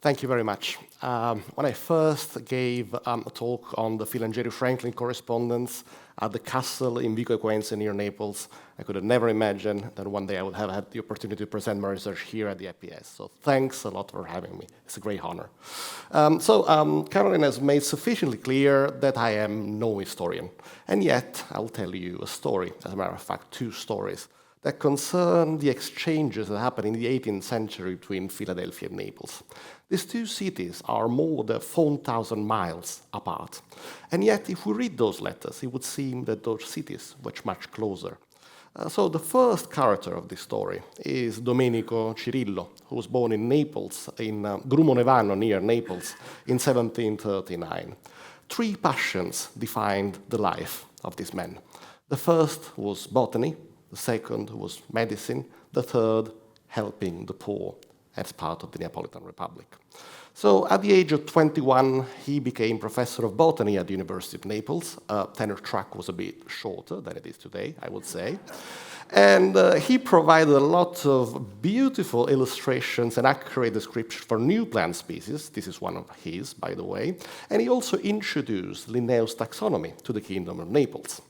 Thank you very much. When I first gave a talk on the Filangieri-Franklin correspondence at the castle in Vico Equense near Naples, I could have never imagined that one day I would have had the opportunity to present my research here at the IPS. So thanks a lot for having me. It's a great honor. Caroline has made sufficiently clear that I am no historian. And yet, I'll tell you a story, as a matter of fact, two stories, that concern the exchanges that happened in the 18th century between Philadelphia and Naples. These two cities are more than 4,000 miles apart. And yet, if we read those letters, it would seem that those cities were much closer. So the first character of this story is Domenico Cirillo, who was born in Naples, in Grumo Nevano, near Naples, in 1739. Three passions defined the life of this man. The first was botany, the second was medicine, the third, helping the poor as part of the Neapolitan Republic. So at the age of 21, he became professor of botany at the University of Naples. Tenure track was a bit shorter than it is today, I would say. And he provided a lot of beautiful illustrations and accurate descriptions for new plant species. This is one of his, by the way. And he also introduced Linnaeus' taxonomy to the Kingdom of Naples.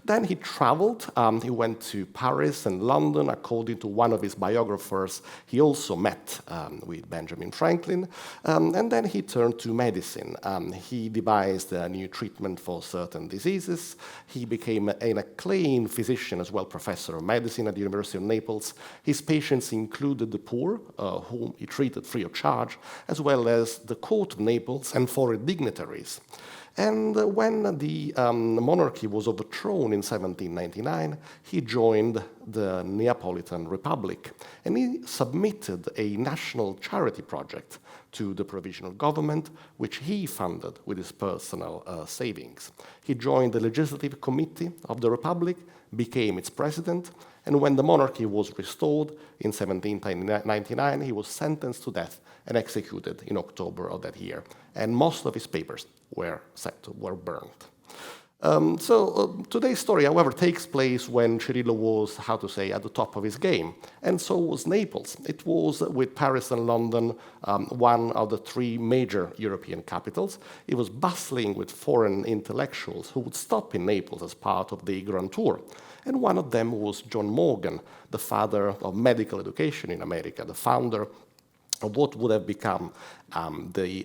Then he traveled. He went to Paris and London. According to one of his biographers, he also met with Benjamin Franklin. And then he turned to medicine. He devised a new treatment for certain diseases. He became an acclaimed physician as well, professor of medicine at the University of Naples. His patients included the poor, whom he treated free of charge, as well as the court of Naples and foreign dignitaries. And when the monarchy was overthrown in 1799, he joined the Neapolitan Republic, and he submitted a national charity project to the provisional government, which he funded with his personal savings. He joined the legislative committee of the Republic, became its president, and when the monarchy was restored in 1799, he was sentenced to death and executed in October of that year. And most of his papers were burned. Today's story, however, takes place when Cirillo was, how to say, at the top of his game. And so was Naples. It was, with Paris and London, one of the three major European capitals. It was bustling with foreign intellectuals who would stop in Naples as part of the Grand Tour. And one of them was John Morgan, the father of medical education in America, the founder of what would have become the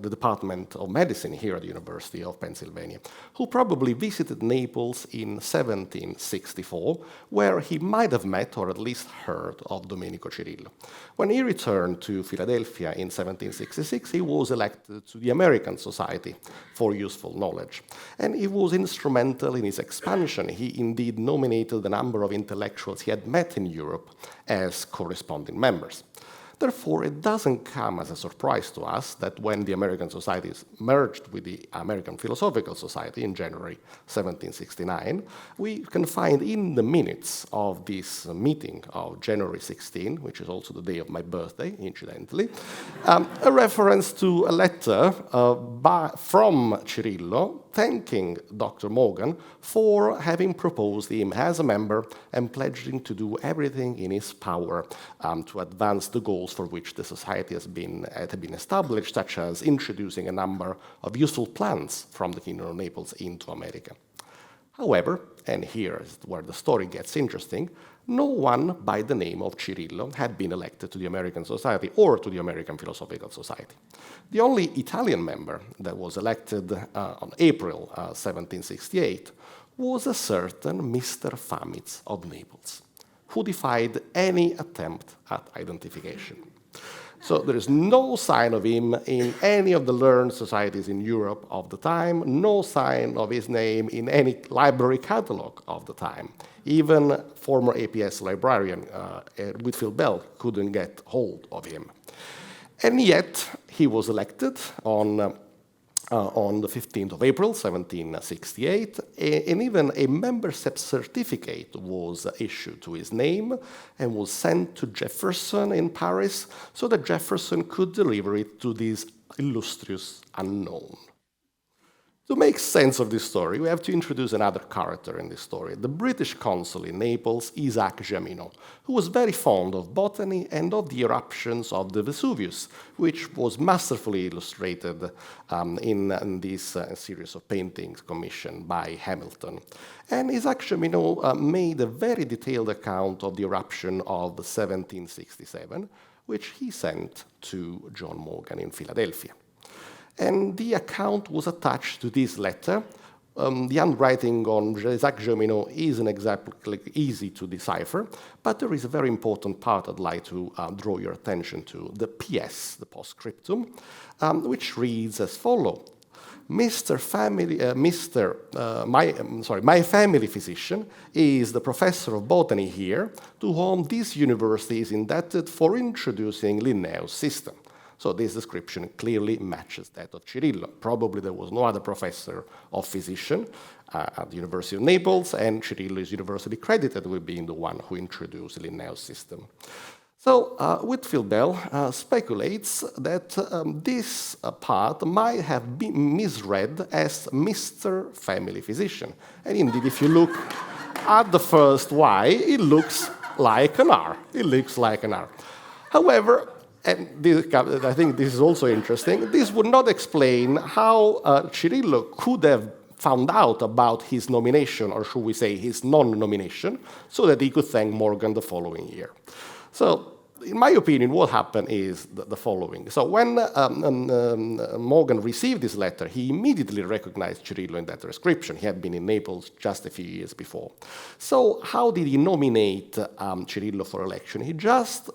Department of Medicine here at the University of Pennsylvania, who probably visited Naples in 1764, where he might have met or at least heard of Domenico Cirillo. When he returned to Philadelphia in 1766, he was elected to the American Society for Useful Knowledge, and he was instrumental in his expansion. He indeed nominated a number of intellectuals he had met in Europe as corresponding members. Therefore, it doesn't come as a surprise to us that when the American Societies merged with the American Philosophical Society in January 1769, we can find in the minutes of this meeting of January 16, which is also the day of my birthday, incidentally, a reference to a letter from Cirillo thanking Dr. Morgan for having proposed him as a member and pledging to do everything in his power to advance the goals for which the society had been established, such as introducing a number of useful plants from the Kingdom of Naples into America. However, and here is where the story gets interesting, no one by the name of Cirillo had been elected to the American Society or to the American Philosophical Society. The only Italian member that was elected on April 1768 was a certain Mr. Famitz of Naples, who defied any attempt at identification. So there is no sign of him in any of the learned societies in Europe of the time, no sign of his name in any library catalog of the time. Even former APS librarian Whitfield Bell couldn't get hold of him. And yet, he was elected on the 15th of April, 1768, and even a membership certificate was issued to his name and was sent to Jefferson in Paris so that Jefferson could deliver it to this illustrious unknown. To make sense of this story, we have to introduce another character in this story, the British consul in Naples, Isaac Giamino, who was very fond of botany and of the eruptions of the Vesuvius, which was masterfully illustrated in this series of paintings commissioned by Hamilton. And Isaac Giamino made a very detailed account of the eruption of 1767, which he sent to John Morgan in Philadelphia. And the account was attached to this letter. The handwriting on Isaac Giamino isn't exactly easy to decipher, but there is a very important part I'd like to draw your attention to, the PS, the postscriptum, which reads as follows. My family physician is the professor of botany here, to whom this university is indebted for introducing Linnaeus' system. So this description clearly matches that of Cirillo. Probably there was no other professor of physician at the University of Naples, and Cirillo is universally credited with being the one who introduced Linnaeus' system. So Whitfield Bell speculates that this part might have been misread as Mr. Family Physician. And indeed, if you look at the first Y, it looks like an R. It looks like an R. However, and this, I think this is also interesting, this would not explain how Cirillo could have found out about his nomination, or should we say his non-nomination, so that he could thank Morgan the following year. So, in my opinion, what happened is the following. So when Morgan received this letter, he immediately recognized Cirillo in that description. He had been in Naples just a few years before. So how did he nominate Cirillo for election? He just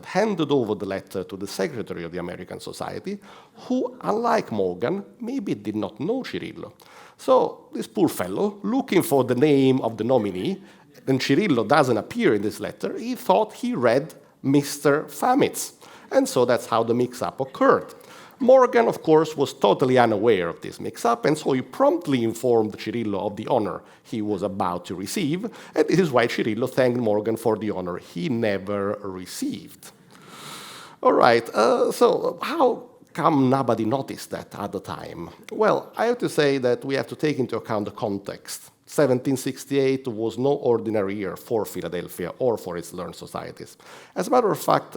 handed over the letter to the secretary of the American Society, who, unlike Morgan, maybe did not know Cirillo. So this poor fellow, looking for the name of the nominee, and Cirillo doesn't appear in this letter, he thought he read Mr. Famitz. And so that's how the mix-up occurred. Morgan, of course, was totally unaware of this mix-up, and so he promptly informed Cirillo of the honor he was about to receive, and this is why Cirillo thanked Morgan for the honor he never received. All right, so how come nobody noticed that at the time? Well, I have to say that we have to take into account the context. 1768 was no ordinary year for Philadelphia or for its learned societies. As a matter of fact,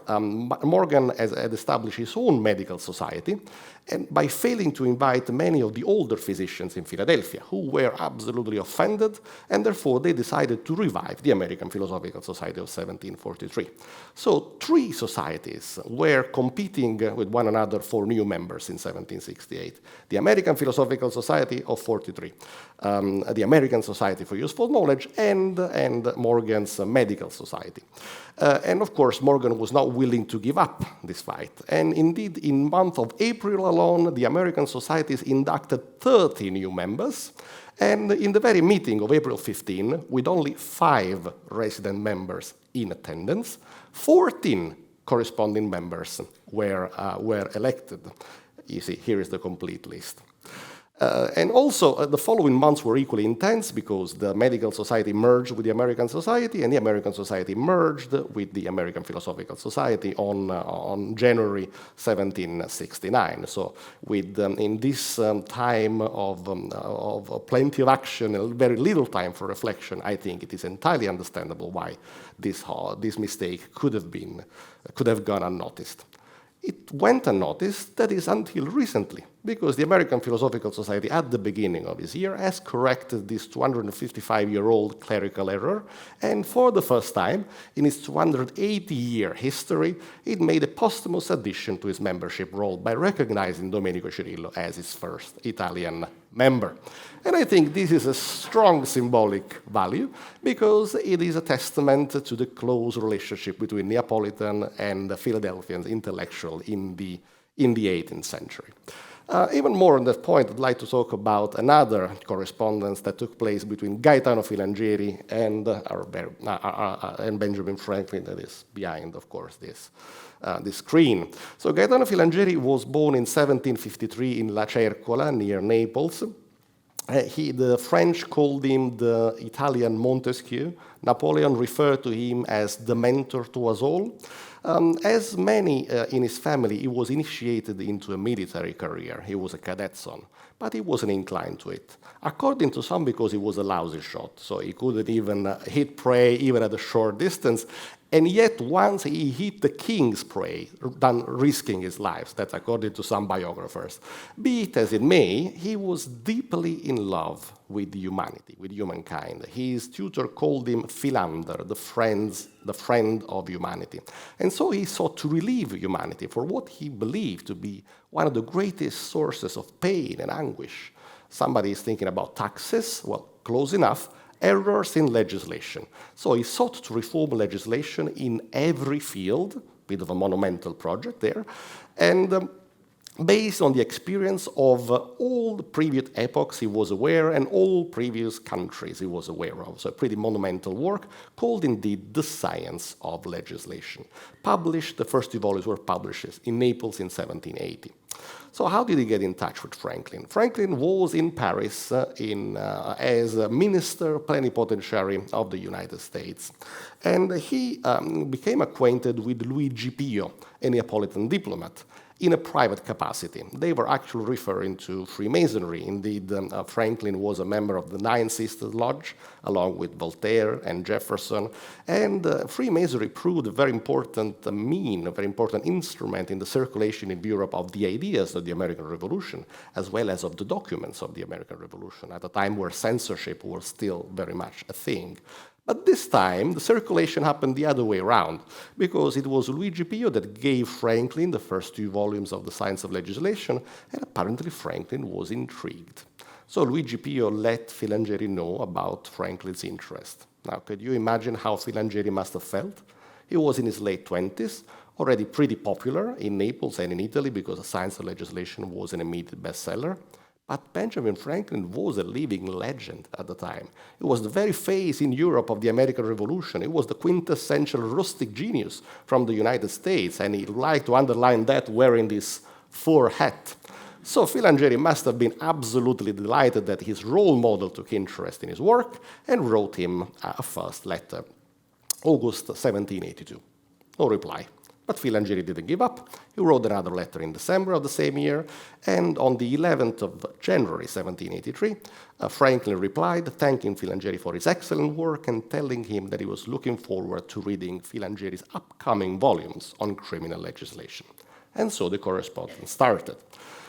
Morgan had established his own medical society, and by failing to invite many of the older physicians in Philadelphia, who were absolutely offended, and therefore they decided to revive the American Philosophical Society of 1743. So 3 societies were competing with one another for new members in 1768. The American Philosophical Society of 43, the American Society for Useful Knowledge, and Morgan's Medical Society. And of course, Morgan was not willing to give up this fight. And indeed, in the month of April alone, the American societies inducted 30 new members. And in the very meeting of April 15, with only 5 resident members in attendance, 14 corresponding members were elected. You see, here is the complete list. And also, the following months were equally intense because the Medical Society merged with the American Society, and the American Society merged with the American Philosophical Society on January 1769. So, in this time of plenty of action and very little time for reflection, I think it is entirely understandable why this mistake could have gone unnoticed. It went unnoticed, that is, until recently, because the American Philosophical Society at the beginning of this year has corrected this 255-year-old clerical error, and for the first time in its 280-year history, it made a posthumous addition to its membership roll by recognizing Domenico Cirillo as its first Italian member. And I think this is a strong symbolic value because it is a testament to the close relationship between Neapolitan and Philadelphian intellectual in the 18th century. Even more on that point, I'd like to talk about another correspondence that took place between Gaetano Filangieri and Benjamin Franklin, that is behind, of course, this screen. So Gaetano Filangieri was born in 1753 in La Cercola, near Naples. The French called him the Italian Montesquieu. Napoleon referred to him as the mentor to us all. As many in his family, he was initiated into a military career. He was a cadet son, but he wasn't inclined to it. According to some, because he was a lousy shot, so he couldn't even hit prey even at a short distance. And yet, once he hit the king's prey, done risking his life. That's according to some biographers. Be it as it may, he was deeply in love with humanity, with humankind. His tutor called him Philander, the friend of humanity. And so he sought to relieve humanity for what he believed to be one of the greatest sources of pain and anguish. Somebody is thinking about taxes. Well, close enough. Errors in legislation. So he sought to reform legislation in every field, bit of a monumental project there, and based on the experience of all the previous epochs he was aware and all previous countries he was aware of. So a pretty monumental work called indeed The Science of Legislation. Published, the first 2 volumes were published in Naples in 1780. So how did he get in touch with Franklin? Franklin was in Paris as a minister plenipotentiary of the United States. And he became acquainted with Luigi Pio, a Neapolitan diplomat, in a private capacity. They were actually referring to Freemasonry. Indeed, Franklin was a member of the Nine Sisters Lodge, along with Voltaire and Jefferson. And Freemasonry proved a very important a very important instrument in the circulation in Europe of the ideas of the American Revolution, as well as of the documents of the American Revolution, at a time where censorship was still very much a thing. But this time, the circulation happened the other way around, because it was Luigi Pio that gave Franklin the first 2 volumes of The Science of Legislation, and apparently Franklin was intrigued. So Luigi Pio let Filangieri know about Franklin's interest. Now, could you imagine how Filangieri must have felt? He was in his late 20s, already pretty popular in Naples and in Italy, because The Science of Legislation was an immediate bestseller. But Benjamin Franklin was a living legend at the time. It was the very face in Europe of the American Revolution. It was the quintessential rustic genius from the United States, and he liked to underline that wearing this fur hat. So Filangieri must have been absolutely delighted that his role model took interest in his work and wrote him a first letter, August 1782. No reply. But Filangieri didn't give up. He wrote another letter in December of the same year, and on the 11th of January 1783, Franklin replied, thanking Filangieri for his excellent work and telling him that he was looking forward to reading Filangieri's upcoming volumes on criminal legislation. And so the correspondence started.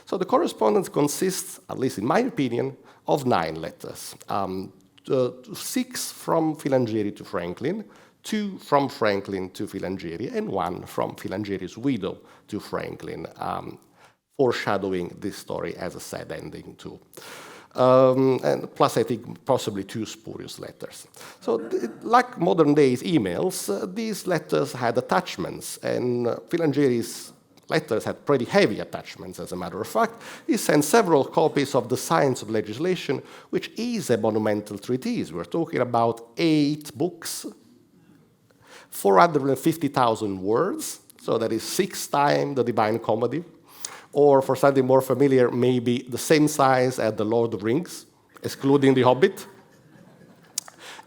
So the correspondence consists, at least in my opinion, of 9 letters. 6 from Filangieri to Franklin, 2 from Franklin to Filangieri, and 1 from Filangieri's widow to Franklin, foreshadowing this story as a sad ending too. And plus, I think, possibly 2 spurious letters. So, like modern days emails, these letters had attachments, and Filangieri's letters had pretty heavy attachments, as a matter of fact. He sent several copies of The Science of Legislation, which is a monumental treatise. We're talking about 8 books, 450,000 words, so that is 6 times the Divine Comedy, or for something more familiar, maybe the same size as the Lord of the Rings, excluding The Hobbit.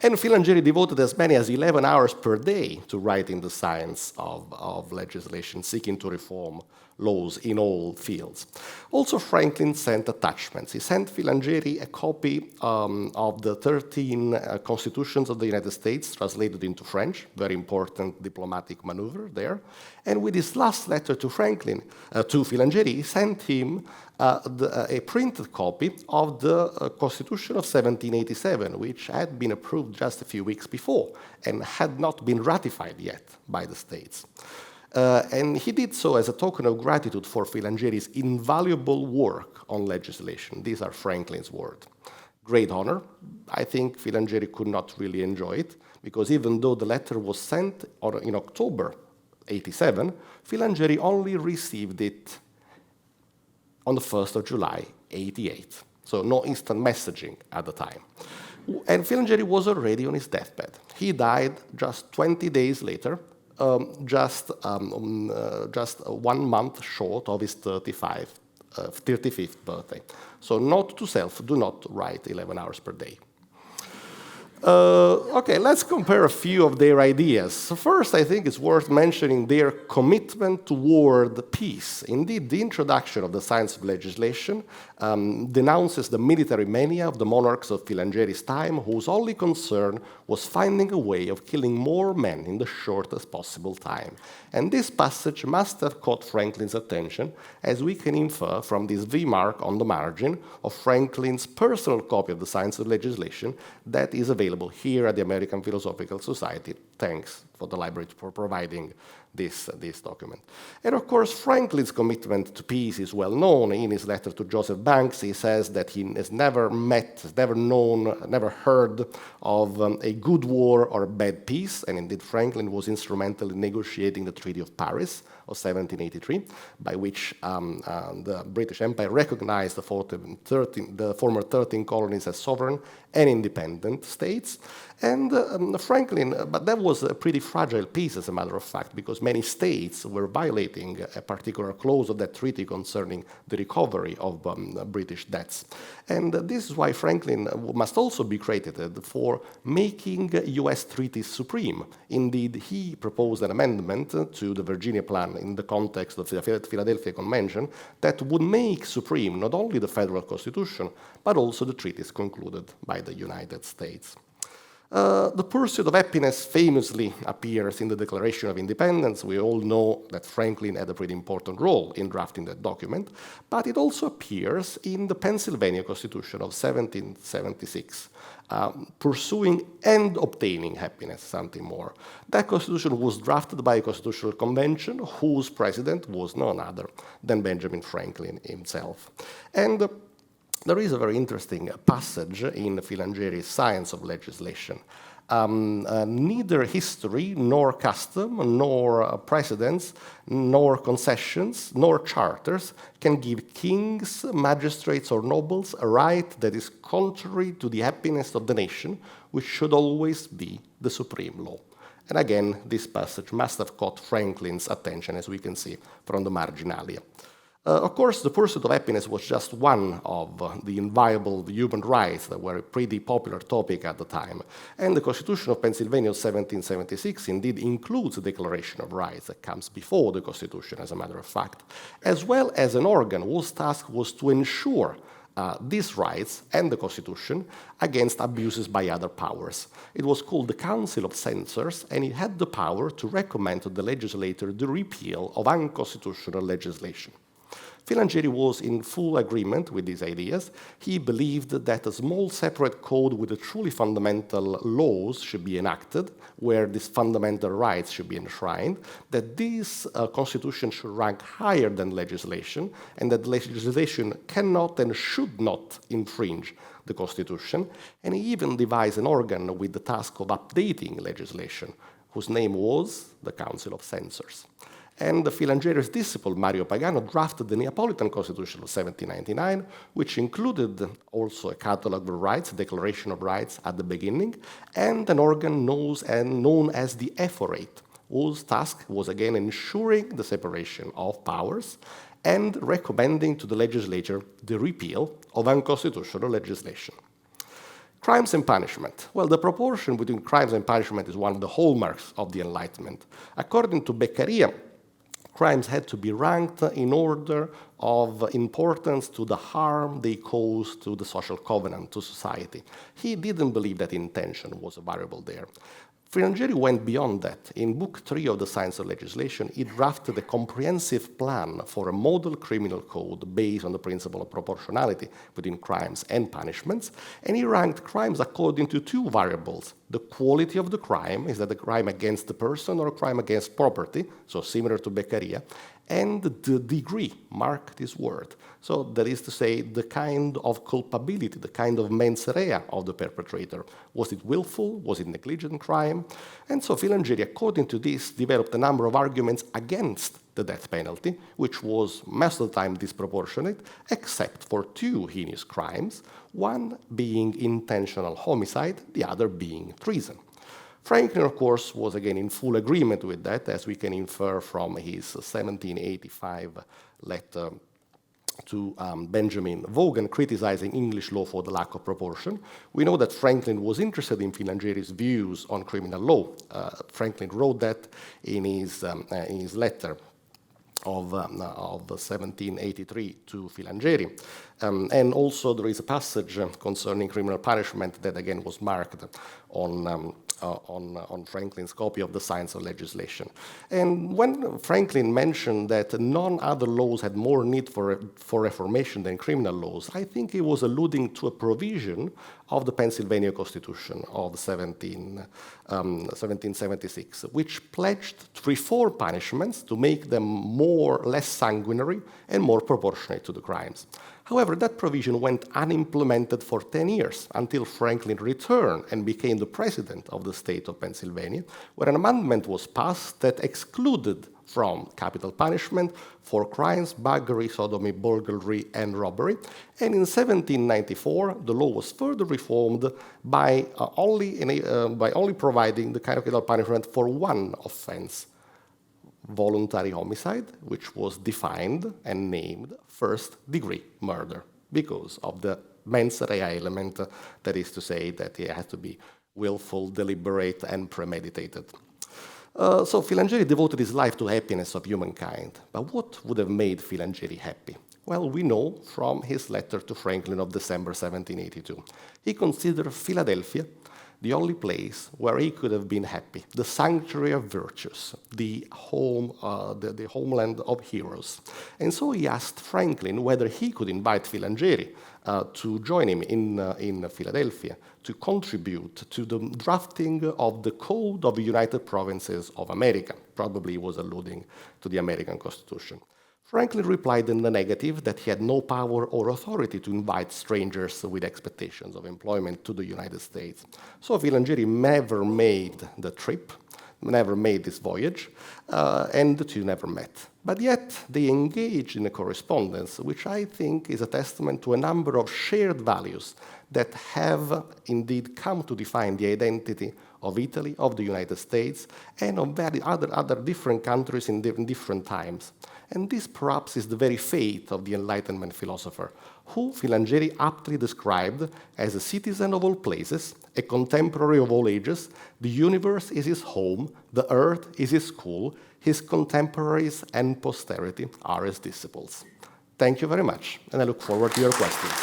And Filangieri devoted as many as 11 hours per day to writing The Science of Legislation, seeking to reform laws in all fields. Also, Franklin sent attachments. He sent Filangieri a copy of the 13 constitutions of the United States, translated into French, very important diplomatic maneuver there. And with his last letter to Filangieri, he sent him a printed copy of the Constitution of 1787, which had been approved just a few weeks before and had not been ratified yet by the states. And he did so as a token of gratitude for Filangieri's invaluable work on legislation. These are Franklin's words. Great honor. I think Filangieri could not really enjoy it, because even though the letter was sent in October 87, Filangieri only received it on the 1st of July 88. So no instant messaging at the time. And Filangieri was already on his deathbed. He died just 20 days later, just 1 month short of his 35th birthday. So note to self, do not write 11 hours per day. Okay, let's compare a few of their ideas. So first, I think it's worth mentioning their commitment toward peace. Indeed, the introduction of the science of legislation denounces the military mania of the monarchs of Filangieri's time, whose only concern was finding a way of killing more men in the shortest possible time. And this passage must have caught Franklin's attention, as we can infer from this V mark on the margin of Franklin's personal copy of the science of legislation that is available here at the American Philosophical Society. Thanks for the library for providing this document. And of course, Franklin's commitment to peace is well known. In his letter to Joseph Banks, he says that he has never met, has never known, never heard of a good war or a bad peace. And indeed, Franklin was instrumental in negotiating the Treaty of Paris of 1783, by which the British Empire recognized the former 13 colonies as sovereign and independent states. And Franklin, but that was a pretty fragile peace, as a matter of fact, because many states were violating a particular clause of that treaty concerning the recovery of British debts. And this is why Franklin must also be credited for making US treaties supreme. Indeed, he proposed an amendment to the Virginia Plan in the context of the Philadelphia Convention that would make supreme not only the federal constitution, but also the treaties concluded by the United States. The pursuit of happiness famously appears in the Declaration of Independence. We all know that Franklin had a pretty important role in drafting that document, but it also appears in the Pennsylvania Constitution of 1776, pursuing and obtaining happiness, something more. That constitution was drafted by a constitutional convention whose president was none other than Benjamin Franklin himself. And there is a very interesting passage in Filangieri's Science of Legislation. Neither history, nor custom, nor precedents, nor concessions, nor charters can give kings, magistrates, or nobles a right that is contrary to the happiness of the nation, which should always be the supreme law. And again, this passage must have caught Franklin's attention, as we can see from the marginalia. Of course, the pursuit of happiness was just one of the inviolable human rights that were a pretty popular topic at the time. And the Constitution of Pennsylvania of 1776 indeed includes a Declaration of Rights that comes before the Constitution, as a matter of fact, as well as an organ whose task was to ensure these rights and the Constitution against abuses by other powers. It was called the Council of Censors, and it had the power to recommend to the legislature the repeal of unconstitutional legislation. Filangieri was in full agreement with these ideas. He believed that a small separate code with the truly fundamental laws should be enacted, where these fundamental rights should be enshrined, that this constitution should rank higher than legislation, and that legislation cannot and should not infringe the Constitution. And he even devised an organ with the task of updating legislation, whose name was the Council of Censors. And the Filangieri's disciple, Mario Pagano, drafted the Neapolitan Constitution of 1799, which included also a catalog of rights, a Declaration of Rights at the beginning, and an organ known as the Ephorate, whose task was again ensuring the separation of powers and recommending to the legislature the repeal of unconstitutional legislation. Crimes and punishment. Well, the proportion between crimes and punishment is one of the hallmarks of the Enlightenment. According to Beccaria, crimes had to be ranked in order of importance to the harm they cause to the social covenant, to society. He didn't believe that intention was a variable there. Filangieri went beyond that. In Book 3 of the Science of Legislation, he drafted a comprehensive plan for a model criminal code based on the principle of proportionality between crimes and punishments, and he ranked crimes according to two variables. The quality of the crime, is that a crime against the person or a crime against property, so similar to Beccaria, and the degree, mark this word. So that is to say, the kind of culpability, the kind of mens rea of the perpetrator. Was it willful? Was it negligent crime? And so Filangieri, according to this, developed a number of arguments against the death penalty, which was most of the time disproportionate, except for two heinous crimes, one being intentional homicide, the other being treason. Franklin, of course, was again in full agreement with that, as we can infer from his 1785 letter to Benjamin Vaughan criticizing English law for the lack of proportion. We know that Franklin was interested in Filangieri's views on criminal law. Franklin wrote that in his letter of 1783 to Filangieri. And also there is a passage concerning criminal punishment that again was marked on Franklin's copy of the Science of Legislation. And when Franklin mentioned that none other laws had more need for reformation than criminal laws, I think he was alluding to a provision of the Pennsylvania Constitution of 1776, which pledged to reform punishments to make them less sanguinary and more proportionate to the crimes. However, that provision went unimplemented for 10 years until Franklin returned and became the president of the state of Pennsylvania, where an amendment was passed that excluded from capital punishment for crimes, burglary, sodomy, burglary, and robbery. And in 1794, the law was further reformed by only providing the capital punishment for one offense, voluntary homicide, which was defined and named first-degree murder because of the mens rea element, that is to say that it has to be willful, deliberate, and premeditated. So Filangieri devoted his life to happiness of humankind. But what would have made Filangieri happy? Well, we know from his letter to Franklin of December 1782. He considered Philadelphia the only place where he could have been happy, the sanctuary of virtues, the homeland of heroes. And so he asked Franklin whether he could invite Filangieri to join him in Philadelphia to contribute to the drafting of the Code of the United Provinces of America. Probably he was alluding to the American Constitution. Franklin replied in the negative that he had no power or authority to invite strangers with expectations of employment to the United States. So Filangieri never made the trip, never made this voyage, and the two never met. But yet they engaged in a correspondence, which I think is a testament to a number of shared values that have indeed come to define the identity of Italy, of the United States, and of other different countries in different times. And this perhaps is the very fate of the Enlightenment philosopher, who Filangieri aptly described as a citizen of all places, a contemporary of all ages. The universe is his home, the earth is his school, his contemporaries and posterity are his disciples. Thank you very much, and I look forward to your questions.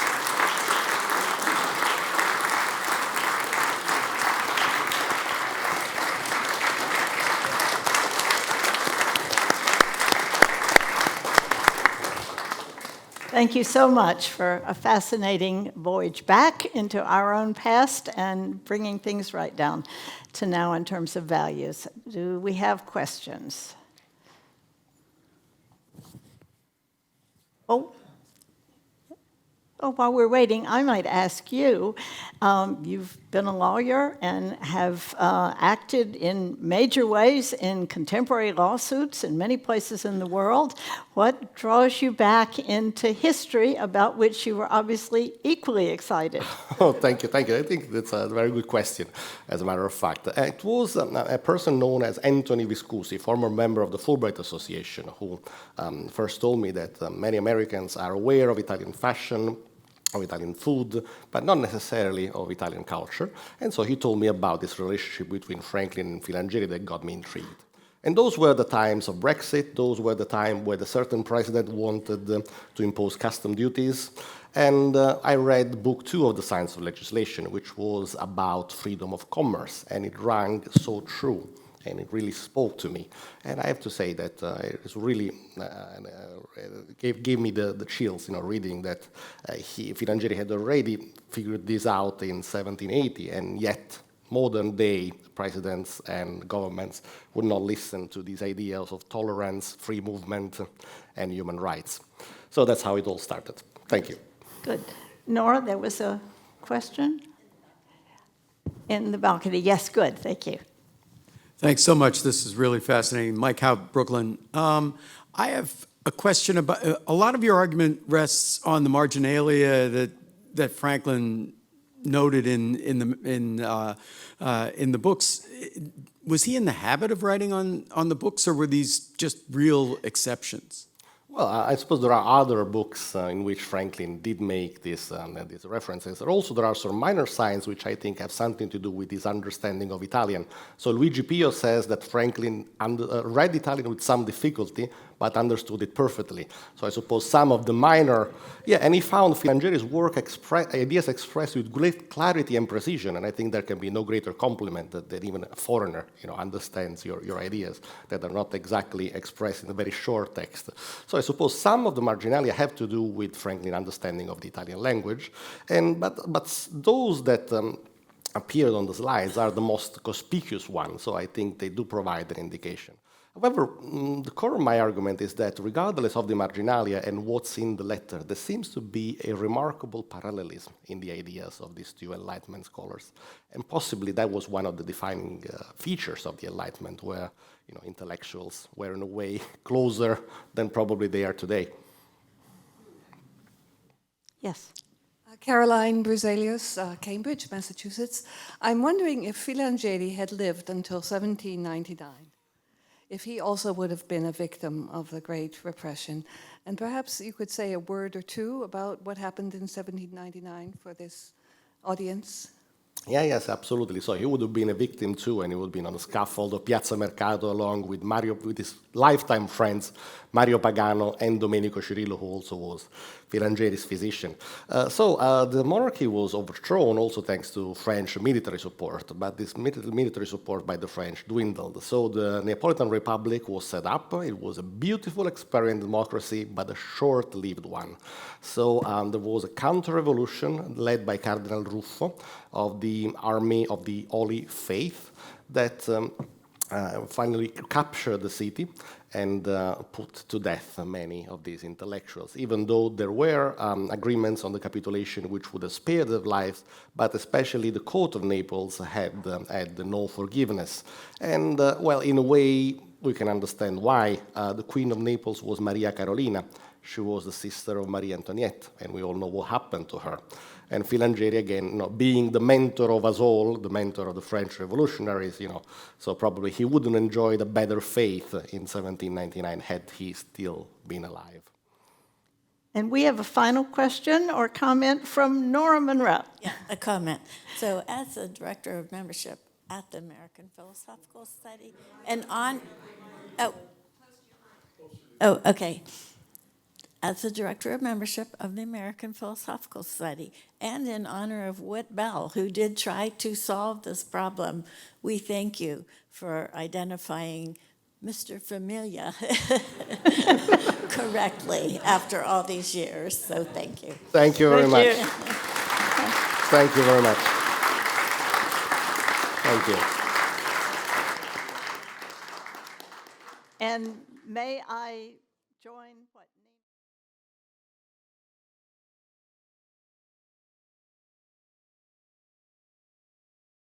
Thank you so much for a fascinating voyage back into our own past and bringing things right down to now in terms of values. Do we have questions? While we're waiting, I might ask you, you've been a lawyer and have acted in major ways in contemporary lawsuits in many places in the world. What draws you back into history about which you were obviously equally excited? Oh, thank you. I think that's a very good question, as a matter of fact. It was a person known as Anthony Viscusi, former member of the Fulbright Association, who first told me that many Americans are aware of Italian fashion, of Italian food, but not necessarily of Italian culture. And so he told me about this relationship between Franklin and Filangieri that got me intrigued. And those were the times of Brexit. Those were the time where the certain president wanted to impose custom duties. And I read book 2 of the Science of Legislation, which was about freedom of commerce, and it rang so true. And it really spoke to me. And I have to say that it really gave me the chills, reading that Filangieri had already figured this out in 1780, and yet modern-day presidents and governments would not listen to these ideas of tolerance, free movement, and human rights. So that's how it all started. Thank you. Good. Nora, there was a question in the balcony. Yes, good. Thank you. Thanks so much. This is really fascinating. Mike Howe, Brooklyn. I have a question about, a lot of your argument rests on the marginalia that Franklin noted in the books. Was he in the habit of writing on the books, or were these just real exceptions? Well, I suppose there are other books in which Franklin did make these references. And also, there are some minor signs which I think have something to do with his understanding of Italian. So Luigi Pio says that Franklin read Italian with some difficulty, but understood it perfectly. So I suppose some of the minor, and he found Filangieri's work ideas expressed with great clarity and precision, and I think there can be no greater compliment that even a foreigner, understands your ideas that are not exactly expressed in a very short text. So I suppose some of the marginalia have to do with Franklin's understanding of the Italian language, but those that appeared on the slides are the most conspicuous ones, so I think they do provide an indication. However, the core of my argument is that regardless of the marginalia and what's in the letter, there seems to be a remarkable parallelism in the ideas of these two Enlightenment scholars. And possibly that was one of the defining features of the Enlightenment, where intellectuals were in a way closer than probably they are today. Yes. Caroline Bruzelius, Cambridge, Massachusetts. I'm wondering if Filangieri had lived until 1799, if he also would have been a victim of the Great Repression. And perhaps you could say a word or two about what happened in 1799 for this audience. Yes, absolutely. So he would have been a victim too, and he would have been on the scaffold of Piazza Mercato along with his lifetime friends, Mario Pagano and Domenico Cirillo, who also was Filangieri's physician. The monarchy was overthrown also thanks to French military support, but this military support by the French dwindled. So the Neapolitan Republic was set up. It was a beautiful experiment in democracy, but a short-lived one. So there was a counter-revolution led by Cardinal Ruffo of the Army of the Holy Faith that finally captured the city and put to death many of these intellectuals, even though there were agreements on the capitulation which would have spared their lives, but especially the court of Naples had no forgiveness. And, in a way, we can understand why. The Queen of Naples was Maria Carolina. She was the sister of Marie Antoinette, and we all know what happened to her. And Filangieri, again, being the mentor of us all, the mentor of the French revolutionaries, so probably he wouldn't enjoy the better faith in 1799 had he still been alive. And we have a final question or comment from Nora Monroe. Yeah, a comment. So as the director of membership at the American Philosophical Society, and okay. As the director of membership of the American Philosophical Society, and in honor of Whit Bell, who did try to solve this problem, we thank you for identifying Mr. Familia correctly after all these years. So thank you. Thank you very much. You. Thank you very much. Thank you. And may I join what